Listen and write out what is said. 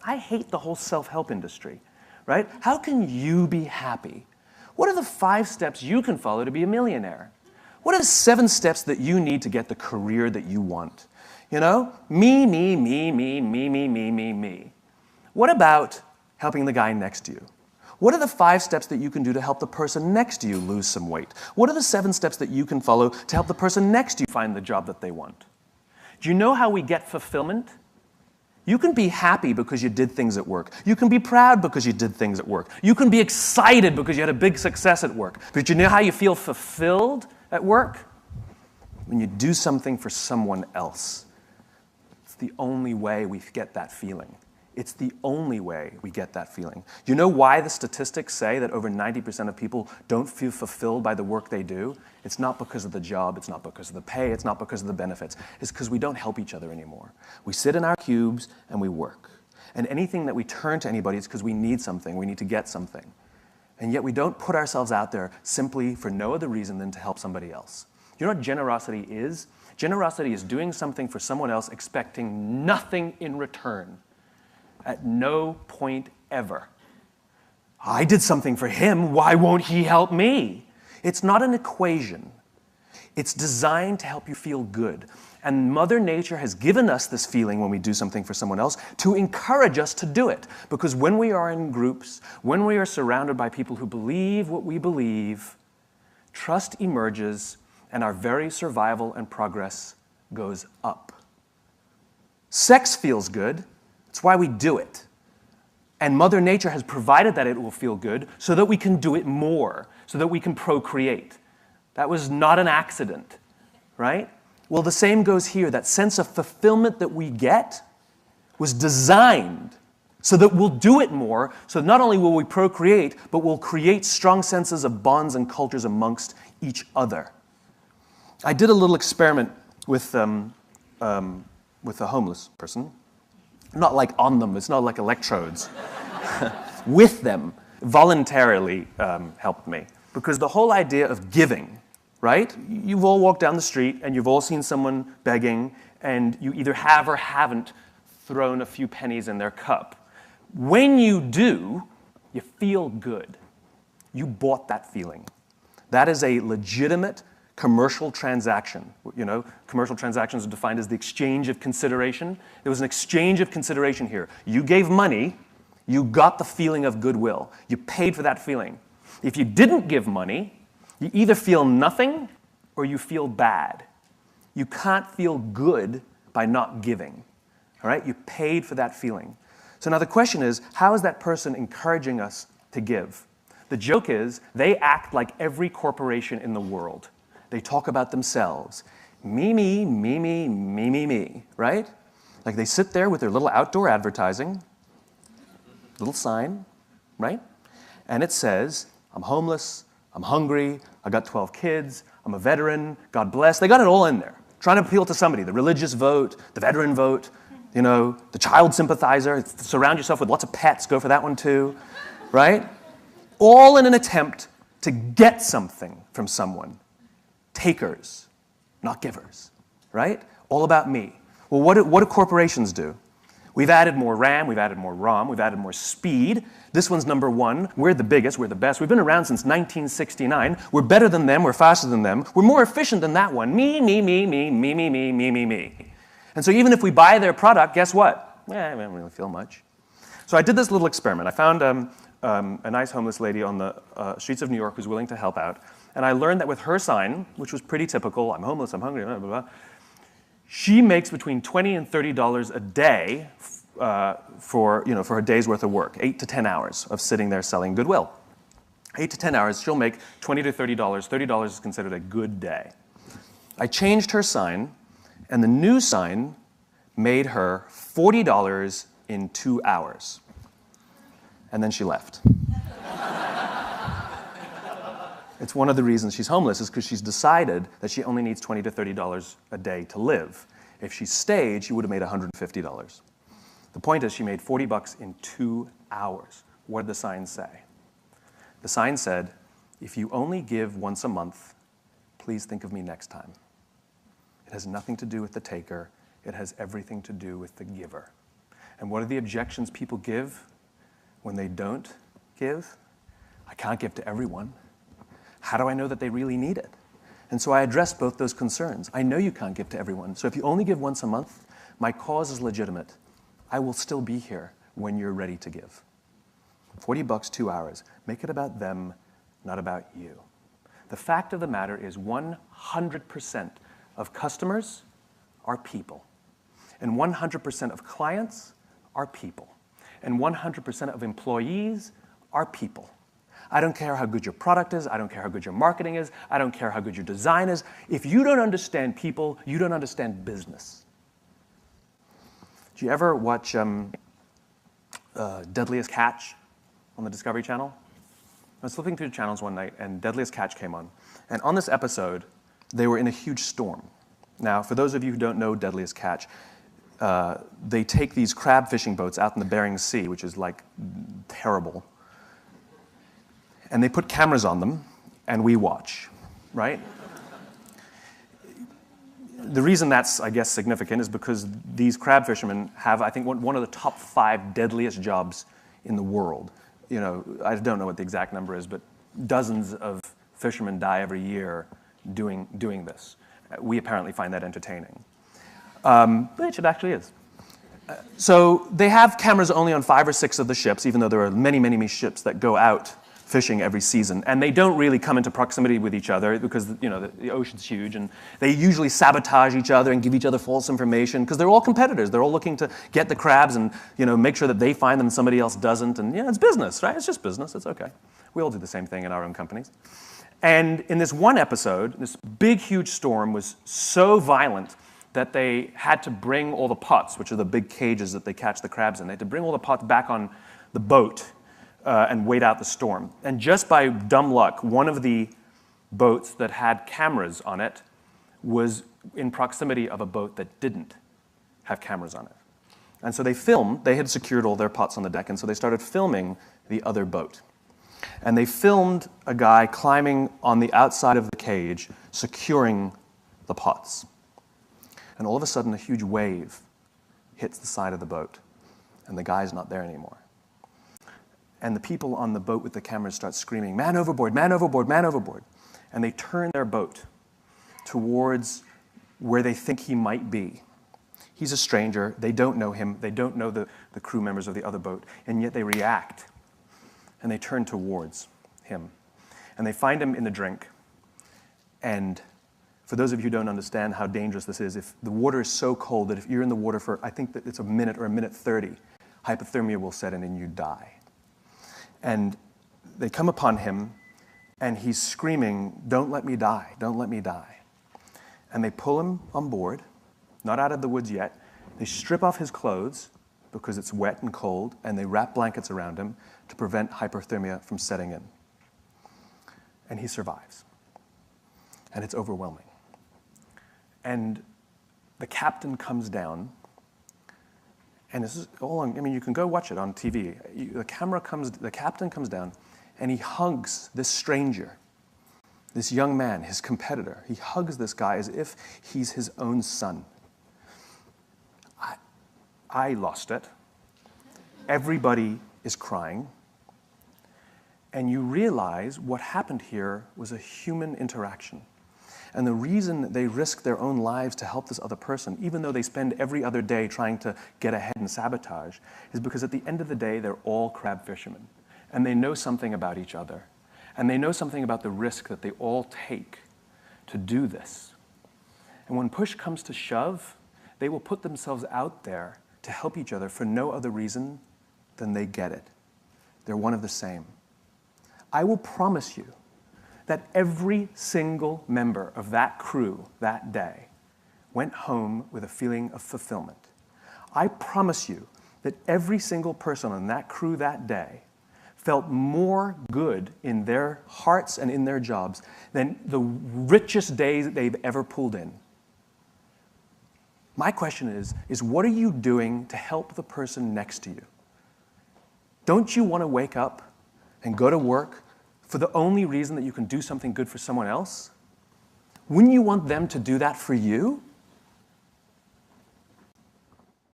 I hate the whole self-help industry, right? How can you be happy? What are the 5 steps you can follow to be a millionaire? What are the 7 steps that you need to get the career that you want? You know, me, me, me, me, me, me, me, me, me. What about helping the guy next to you? What are the 5 steps that you can do to help the person next to you lose some weight? What are the 7 steps that you can follow to help the person next to you find the job that they want? Do you know how we get fulfillment? You can be happy because you did things at work. You can be proud because you did things at work. You can be excited because you had a big success at work. But do you know how you feel fulfilled at work? When you do something for someone else. It's the only way we get that feeling. It's the only way we get that feeling. Do you know why the statistics say that over 90% of people don't feel fulfilled by the work they do? It's not because of the job, it's not because of the pay, it's not because of the benefits. It's because we don't help each other anymore. We sit in our cubes and we work. And anything that we turn to anybody is because we need something, we need to get something. And yet we don't put ourselves out there simply for no other reason than to help somebody else. You know what generosity is? Generosity is doing something for someone else expecting nothing in return. At no point ever. I did something for him, why won't he help me? It's not an equation. It's designed to help you feel good. And Mother Nature has given us this feeling when we do something for someone else to encourage us to do it. Because when we are in groups, when we are surrounded by people who believe what we believe, trust emerges and our very survival and progress goes up. Sex feels good. It's why we do it. And Mother Nature has provided that it will feel good so that we can do it more, so that we can procreate. That was not an accident, right? Well, the same goes here. That sense of fulfillment that we get was designed so that we'll do it more, so not only will we procreate, but we'll create strong senses of bonds and cultures amongst each other. I did a little experiment with a homeless person. Not like on them, it's not like electrodes. With them, voluntarily helped me. Because the whole idea of giving, right? You've all walked down the street and you've all seen someone begging and you either have or haven't thrown a few pennies in their cup. When you do, you feel good. You bought that feeling. That is a legitimate commercial transaction. You know, commercial transactions are defined as the exchange of consideration. There was an exchange of consideration here. You gave money, you got the feeling of goodwill. You paid for that feeling. If you didn't give money, you either feel nothing or you feel bad. You can't feel good by not giving. All right? You paid for that feeling. So now the question is, how is that person encouraging us to give? The joke is, they act like every corporation in the world. They talk about themselves. Me, me, me, me, me, me, me, right? Like they sit there with their little outdoor advertising, little sign, right? And it says, I'm homeless, I'm hungry, I got 12 kids, I'm a veteran, God bless. They got it all in there. Trying to appeal to somebody, the religious vote, the veteran vote, you know, the child sympathizer. Surround yourself with lots of pets, go for that one too, right? All in an attempt to get something from someone. Takers, not givers, right? All about me. Well, what do corporations do? We've added more RAM, we've added more ROM, we've added more speed. This one's number 1. We're the biggest, we're the best. We've been around since 1969. We're better than them, we're faster than them. We're more efficient than that one. Me, me, me, me, me, me, me, me, me, me. And so even if we buy their product, guess what? I don't really feel much. So I did this little experiment. I found a nice homeless lady on the streets of New York who's willing to help out. And I learned that with her sign, which was pretty typical, I'm homeless, I'm hungry, blah, blah, blah, she makes between $20 and $30 a day for her day's worth of work, 8 to 10 hours of sitting there selling goodwill. 8 to 10 hours, she'll make $20 to $30. $30 is considered a good day. I changed her sign, and the new sign made her $40 in 2 hours. And then she left. It's one of the reasons she's homeless is because she's decided that she only needs $20 to $30 a day to live. If she stayed, she would have made $150. The point is she made $40 in 2 hours. What did the sign say? The sign said, if you only give once a month, please think of me next time. It has nothing to do with the taker. It has everything to do with the giver. And what are the objections people give when they don't give? I can't give to everyone. How do I know that they really need it? And so I address both those concerns. I know you can't give to everyone. So if you only give once a month, my cause is legitimate. I will still be here when you're ready to give. $40, 2 hours. Make it about them, not about you. The fact of the matter is 100% of customers are people. And 100% of clients are people. And 100% of employees are people. I don't care how good your product is. I don't care how good your marketing is. I don't care how good your design is. If you don't understand people, you don't understand business. Do you ever watch Deadliest Catch on the Discovery Channel? I was flipping through the channels one night, and Deadliest Catch came on. And on this episode, they were in a huge storm. Now, for those of you who don't know Deadliest Catch, they take these crab fishing boats out in the Bering Sea, which is like terrible. And they put cameras on them, and we watch, right? The reason that's, I guess, significant is because these crab fishermen have, I think, one of the top 5 deadliest jobs in the world. You know, I don't know what the exact number is, but dozens of fishermen die every year doing this. We apparently find that entertaining, which it actually is. So they have cameras only on 5 or 6 of the ships, even though there are many, many, many ships that go out fishing every season. And they don't really come into proximity with each other because, you know, the ocean's huge, and they usually sabotage each other and give each other false information because they're all competitors. They're all looking to get the crabs and, you know, make sure that they find them and somebody else doesn't. And, yeah, it's business, right? It's just business. It's okay. We all do the same thing in our own companies. And in this one episode, this big, huge storm was so violent that they had to bring all the pots, which are the big cages that they catch the crabs in. They had to bring all the pots back on the boat and wait out the storm. And just by dumb luck, one of the boats that had cameras on it was in proximity of a boat that didn't have cameras on it. And so they filmed. They had secured all their pots on the deck, and so they started filming the other boat. And they filmed a guy climbing on the outside of the cage, securing the pots. And all of a sudden, a huge wave hits the side of the boat, and the guy's not there anymore. And the people on the boat with the cameras start screaming, "Man overboard, man overboard, man overboard." And they turn their boat towards where they think he might be. He's a stranger. They don't know him. They don't know the crew members of the other boat. And yet they react. And they turn towards him. And they find him in the drink. And for those of you who don't understand how dangerous this is, if the water is so cold that if you're in the water for, I think that it's a minute or a minute 30, hypothermia will set in and you die. And they come upon him, and he's screaming, "Don't let me die, don't let me die." And they pull him on board, not out of the woods yet. They strip off his clothes because it's wet and cold, and they wrap blankets around him to prevent hypothermia from setting in. And he survives. And it's overwhelming. And the captain comes down, and this is all on, I mean, you can go watch it on TV. The captain comes down, and he hugs this stranger, this young man, his competitor. He hugs this guy as if he's his own son. I lost it. Everybody is crying. And you realize what happened here was a human interaction. And the reason they risk their own lives to help this other person, even though they spend every other day trying to get ahead and sabotage, is because at the end of the day, they're all crab fishermen. And they know something about each other. And they know something about the risk that they all take to do this. And when push comes to shove, they will put themselves out there to help each other for no other reason than they get it. They're one of the same. I will promise you that every single member of that crew that day went home with a feeling of fulfillment. I promise you that every single person on that crew that day felt more good in their hearts and in their jobs than the richest days that they've ever pulled in. My question is what are you doing to help the person next to you? Don't you want to wake up and go to work for the only reason that you can do something good for someone else? Wouldn't you want them to do that for you?